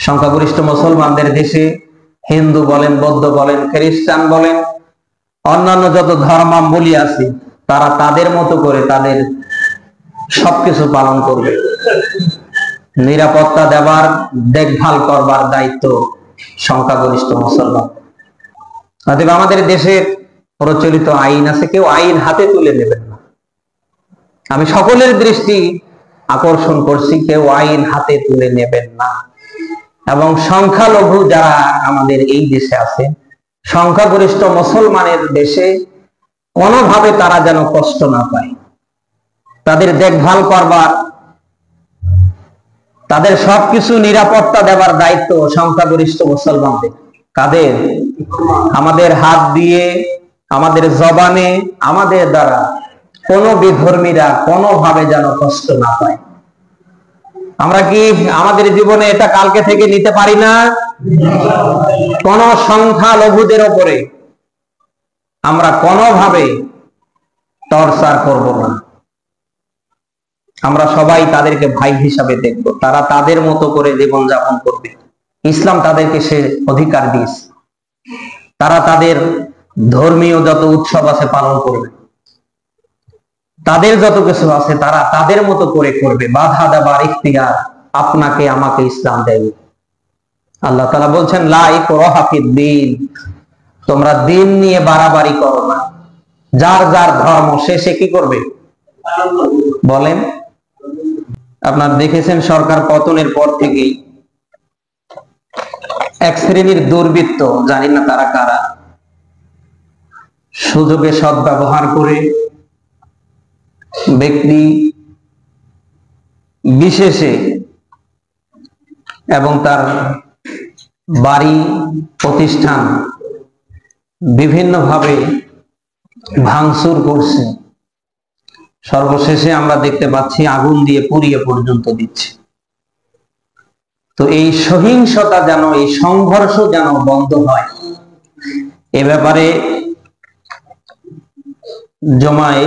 সংখ্যাগরিষ্ঠ মুসলমানদের দেশে হিন্দু বলেন, বৌদ্ধ বলেন, খ্রিস্টান বলেন, অন্যান্য যত ধর্মাবলী আছে তারা তাদের মতো করে তাদের সবকিছু পালন করবে। নিরাপত্তা দেওয়ার, দেখভাল করবার দায়িত্ব সংখ্যাগরিষ্ঠ মুসলমান। অতএব আমাদের দেশে প্রচলিত আইন আছে, কেউ আইন হাতে তুলে নেবেন না। আমি সকলের দৃষ্টি আকর্ষণ করছি, কেউ আইন হাতে তুলে নেবেন না। এবং সংখ্যালঘু যারা আমাদের এই দেশে আছে, সংখ্যাগরিষ্ঠ মুসলমানের দেশে কোনোভাবে তারা যেন কষ্ট না পায়। তাদের দেখভাল করবার, তাদের সবকিছু নিরাপত্তা দেওয়ার দায়িত্ব সংখ্যাগরিষ্ঠ মুসলমানদের। কাদের? আমাদের হাত দিয়ে, আমাদের জবানে, আমাদের দ্বারা কোনো বিধর্মীরা কোনোভাবে যেন কষ্ট না পায়। আমরা কি আমাদের জীবনে এটা কালকে থেকে নিতে পারি না? কোন সংখ্যালঘুদের উপরে আমরা কোনোভাবে টর্চার করব না। আমরা সবাই তাদেরকে ভাই হিসাবে দেখব, তারা তাদের মতো করে জীবন যাপন করবে। ইসলাম তাদেরকে সে অধিকার দিয়েছে। তারা তাদের ধর্মীয় যত উৎসব আছে পালন করবে, তাদের যত কিছু আছে তারা তাদের মতো করে করবে। বাধা দেবার ইখতিয়ার আপনাকে আমাকে ইসলাম দেয়। আল্লাহ তাআলা বলছেন, লা ইকরাহা ফিদ-দীন, তোমরা দিন নিয়ে বাড়াবাড়ি করো না। যার যার ধর্ম সে কি করবে বলেন? আপনারা দেখেছেন সরকার পতনের পর থেকেই এক শ্রেণীর দুর্বৃত্ত, জানি না তারা কারা, সুযোগে সদ্ব্যবহার করে ব্যক্তি বিশেষে এবং তার বাড়ি প্রতিষ্ঠান বিভিন্নভাবে ভাঙচুর করছে। সর্বশেষে আমরা দেখতে পাচ্ছি আগুন দিয়ে পুড়িয়ে পর্যন্ত দিচ্ছে। তো এই সহিংসতা যেন, এই সংঘর্ষ যেন বন্ধ হয়, এ ব্যাপারে জমায়ে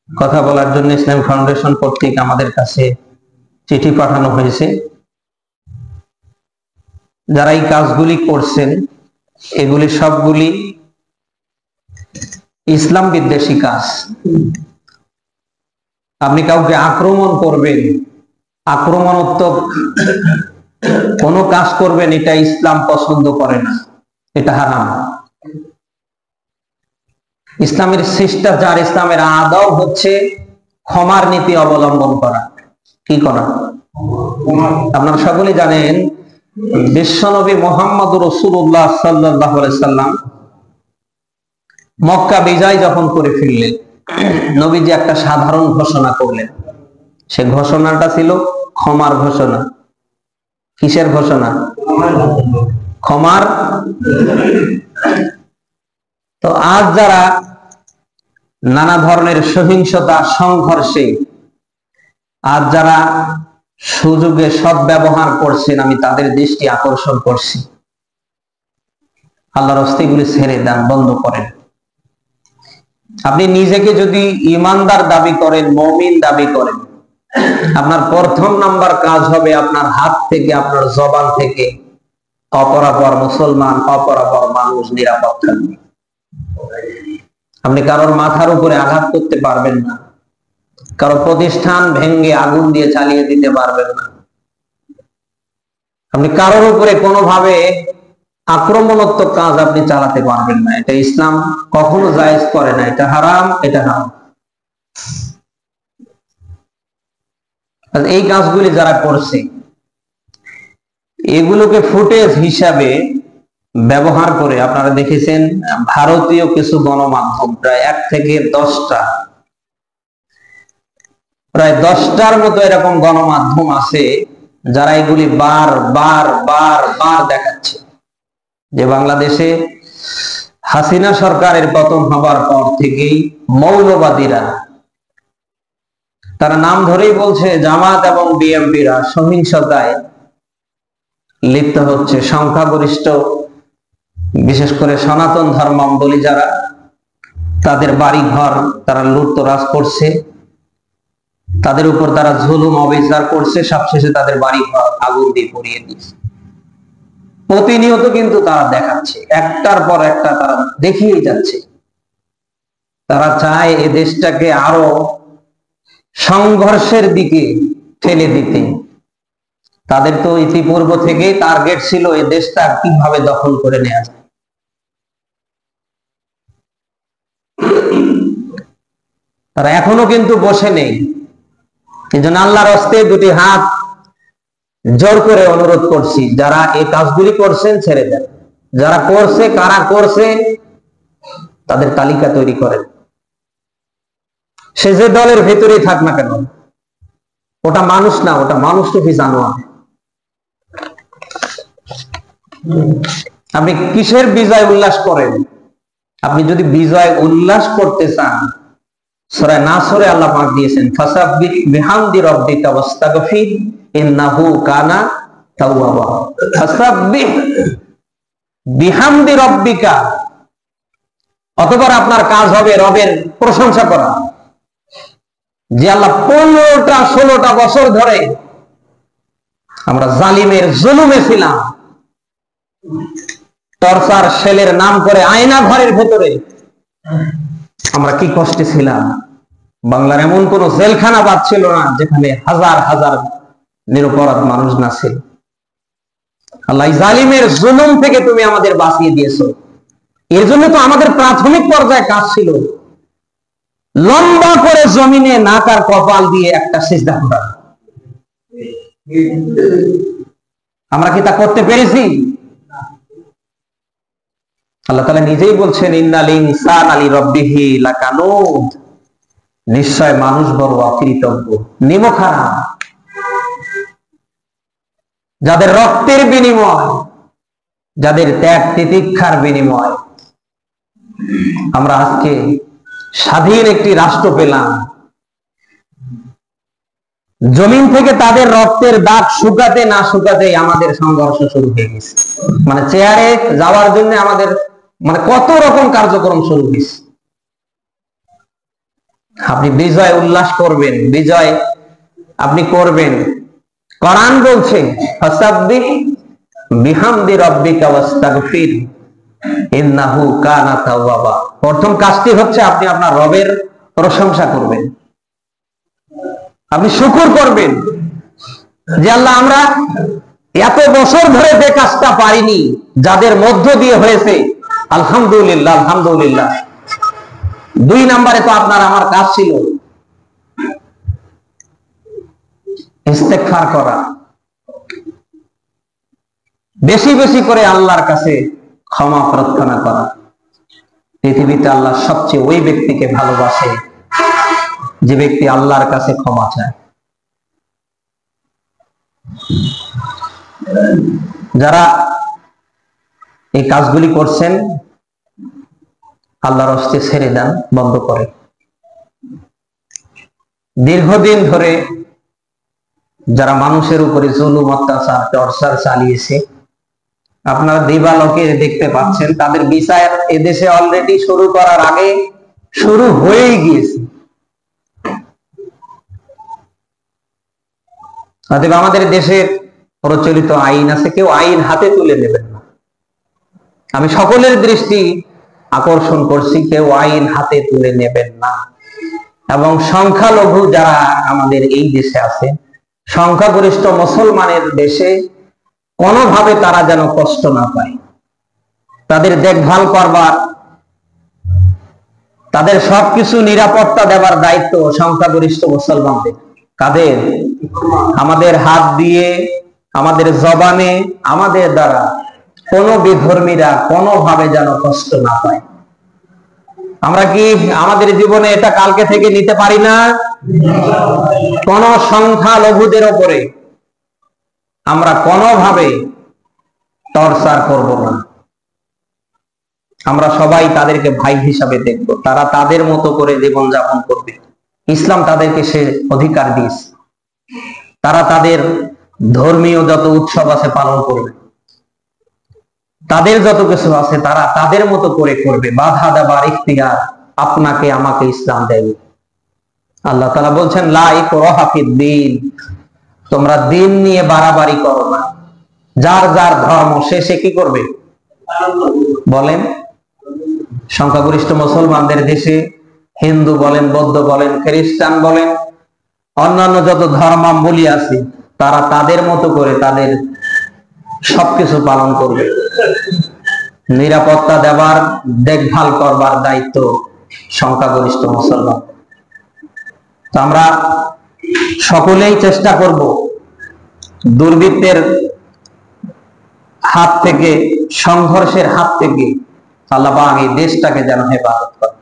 কথা বলার জন্য ইসলাম ফাউন্ডেশন কর্তৃক আমাদের কাছে চিঠি পাঠানো হয়েছে। যারা এই কাজগুলি করছেন এগুলি সবগুলি ইসলাম বিদ্বেষী কাজ। আপনি কাউকে আক্রমণ করবেন, আক্রমণাত্মক কোন কাজ করবেন, এটা ইসলাম পছন্দ করে না, এটা হারাম। ইসলামের শিষ্টাচার, ইসলামের আদব হচ্ছে ক্ষমার নীতি অবলম্বন করা। কি করা? আপনারা সকলে জানেন বিশ্বনবী মুহাম্মদুর রাসূলুল্লাহ সাল্লাল্লাহু আলাইহি সাল্লাম মক্কা বিজয় যখন করে ফিরলেন, নবীজি একটা সাধারণ ঘোষণা করলেন। সে ঘোষণাটা ছিল ক্ষমার ঘোষণা। কিসের ঘোষণা? ক্ষমার। তো আজ যারা নানা ধরনের সহিংসতা, সংঘর্ষে আজ যারা সুযোগে সদ্ব্যবহার করছেন, আমি তাদের দৃষ্টি আকর্ষণ করছি। আল্লাহর রাস্তাগুলি ছেড়ে দেন, বন্ধ করেন। আপনি নিজেকে যদি ইমানদার দাবি করেন, মুমিন দাবি করেন, আপনার প্রথম নাম্বার কাজ হবে আপনার হাত থেকে, আপনার জবান থেকে অপরাপর মুসলমান, অপরাপর মানুষ নিরাপদ থাকবে। আপনি কারোর মাথার উপরে আঘাত করতে পারবেন না, কারো প্রতিষ্ঠান ভেঙ্গে আগুন দিয়ে চালিয়ে দিতে পারবেন না। আপনি কারোর উপরে কোনোভাবে আক্রমণাত্মক কাজ আপনি চালাতে পারবেন না। এটা ইসলাম কখনো জায়েজ করে না, এটা হারাম, এটা হারাম। এই কাজগুলি যারা করছে এগুলোকে ফুটেজ হিসাবে ব্যবহার করে, আপনারা দেখেছেন ভারতীয় কিছু গণমাধ্যম প্রায় 1 থেকে 10টা, প্রায় 10টার মতো এরকম গণমাধ্যম আছে যারা এগুলি বার বার বার বার দেখাচ্ছে যে বাংলাদেশে হাসিনা সরকারের পতন হবার পর থেকেই মৌলবাদীরা, তারা নাম ধরেই বলছে জামাত এবং বিএনপিরা সহিংসতায় লিপ্ত হচ্ছে। সংখ্যাগরিষ্ঠ বিশেষ করে সনাতন ধর্মাবলম্বী যারা, তাদের বাড়ি ঘর তারা লুটতরাজ করছে, তাদের উপর তারা জুলুম অবিচার করছে, সবশেষে তাদের বাড়ি ঘর আগুন দিয়ে পুড়িয়ে দিচ্ছে। প্রতিনিয়ত কিন্তু তারা দেখাচ্ছে, একটার পর একটা তারা দেখিয়ে যাচ্ছে। তারা চায় এ দেশটাকে আরো সংঘর্ষের দিকে ঠেলে দিতে। তাদের তো ইতিপূর্ব থেকেই টার্গেট ছিল এ দেশটা কিভাবে দখল করে নেওয়া যায়। তারা এখনো কিন্তু বসে নেই। এজন্য আল্লাহর হস্তে দুটি হাত জোর করে অনুরোধ করছি, যারা এই কাজগুলি করছেন ছেড়ে দেন। যারা করছে, কারা করছে তাদের তালিকা তৈরি করেন। সে যে দলের ভেতরেই থাক না কেন, ওটা মানুষ না, ওটা মানুষ রূপী জানোয়ার। আপনি কিসের বিজয় উল্লাস করেন? আপনি যদি বিজয় উল্লাস করতে চান, সূরা নাসরে আল্লাহ পাক দিয়েছেন, ফাসাব্বিহ বিহামদি রাব্বিকা ওয়াস্তাগফির ইন্নাহু কানা তাওয়াবা। ফাসাব্বিহ বিহামদি রাব্বিকা, অতঃপর আপনার কাজ হবে রবের প্রশংসা করা। যে আল্লাহ 15টা 16টা বছর ধরে আমরা জালিমের জুলুমে ছিলাম, টর্চার সেলের নাম করে আয়না ঘরের ভেতরে আমরা কি কষ্টে ছিলাম। বাংলার এমন কোন জেলখানা বাদ ছিল না যেখানে হাজার হাজার নিরপরাধ মানুষ না ছিল। আল্লাহ জালিমের জুলুম থেকে তুমি আমাদের বাঁচিয়ে দিয়েছো। এর জন্য তো আমাদের প্রাথমিক পর্যায়ে কাজ ছিল লম্বা করে জমিনে নাক আর কপাল দিয়ে একটা সিজদা করা। আমরা কি তা করতে পেরেছি? আল্লাহ তাআলা নিজেই বলছেন, ইন্নাল ইনসানা লিরাব্বিহি লাকানুদ, নিশ্চয় মানুষ বড় অকৃতজ্ঞ, নিমকহারা। যাদের রক্তের বিনিময়, যাদের ত্যাগ তিতিক্ষার বিনিময় আমরা আজকে স্বাধীন একটি রাষ্ট্র পেলাম, জমিন থেকে তাদের রক্তের দাগ শুকাতে না শুকাতেই আমাদের সংঘর্ষ শুরু হয়ে গেছে। মানে চেয়ারে যাওয়ার জন্য আমাদের কত রকম কার্যক্রম শুরু হয়েছে। আপনি বিজয় উল্লাস করবেন, বিজয় আপনি করবেন। কোরআন বলছে, ফাসাব্বিহ বিহামদি রাব্বিকা ওয়াস্তাগফির ইন্নাহু কানা তাওয়াবা। প্রথম কাজটি হচ্ছে আপনি আপনার রবের প্রশংসা করবেন, আপনি শুকর করবেন যে আল্লাহ আমরা এত বছর ধরে যে কাজটা পারিনি, যাদের মধ্য দিয়ে হয়েছে, আলহামদুলিল্লাহ আলহামদুলিল্লাহ। 2 নম্বরে তো আপনার আমার কাজ ছিল ইস্তেগফার করা, বেশি বেশি করে আল্লাহর কাছে ক্ষমা প্রার্থনা করা। পৃথিবীতে আল্লাহ সবচেয়ে ওই ব্যক্তিকে ভালোবাসে যে ব্যক্তি আল্লাহর কাছে ক্ষমা চায়। যারা এই কাজগুলি করছেন আল্লাহর হস্তে ছেড়ে দেন, বন্ধ করে। দীর্ঘদিন ধরে যারা মানুষের উপরে জুলুম অত্যাচার টর্চার চালিয়েছে, আপনারা দিবালোকে দেখতে পাচ্ছেন, তাদের বিচার এদেশে অলরেডি শুরু করার আগে শুরু হয়েই গিয়েছে। অতএব আমাদের দেশের প্রচলিত আইন আছে, কেউ আইন হাতে তুলে নেবেন না। আমি সকলের দৃষ্টি আকর্ষণ করছি, কেউ আইন হাতে তুলে নেবেন না। এবং সংখ্যালঘু যারা আমাদের এই দেশে আছে, সংখ্যাগরিষ্ঠ মুসলমানের দেশে কোনোভাবে তারা যেন কষ্ট না পায়। তাদের দেখভাল করবার, তাদের সবকিছু নিরাপত্তা দেওয়ার দায়িত্ব সংখ্যাগরিষ্ঠ মুসলমানদের। কাদের? আমাদের হাত দিয়ে, আমাদের জবানে, আমাদের দ্বারা কোন বিধর্মীরা কোনোভাবে যেন কষ্ট না পায়। আমরা কি আমাদের জীবনে এটা কালকে থেকে নিতে পারি না? কোন সংখ্যালঘুদের উপরে আমরা কোনোভাবে টর্চার করব না। আমরা সবাই তাদেরকে ভাই হিসাবে দেখব, তারা তাদের মতো করে জীবন যাপন করবে। ইসলাম তাদেরকে সে অধিকার দিয়েছে। তারা তাদের ধর্মীয় যত উৎসব আছে পালন করবে, তাদের যত কিছু আছে তারা তাদের মতো করে করবে। বাধা দেবার ইখতিয়ার আপনাকে আমাকে ইসলাম দেয়। আল্লাহ তাআলা বলছেন, লা ইকরাহা ফিদ দ্বীন, তোমরা দিন নিয়ে বাড়াবাড়ি করো না। যার যার ধর্ম সে কি করবে বলেন? সংখ্যাগরিষ্ঠ মুসলমানদের দেশে হিন্দু বলেন, বৌদ্ধ বলেন, খ্রিস্টান বলেন, অন্যান্য যত ধর্মাবলী আছে তারা তাদের মতো করে তাদের সবকিছু পালন করবে। নিরাপত্তা দেবার, দেখভাল করবার দায়িত্ব সংখ্যাগরিষ্ঠ মুসলমান। তো আমরা সকলেই চেষ্টা করব দুর্বৃত্তের হাত থেকে, সংঘর্ষের হাত থেকে আল্লাহ পাক এই দেশটাকে যেন হেফাজত করে।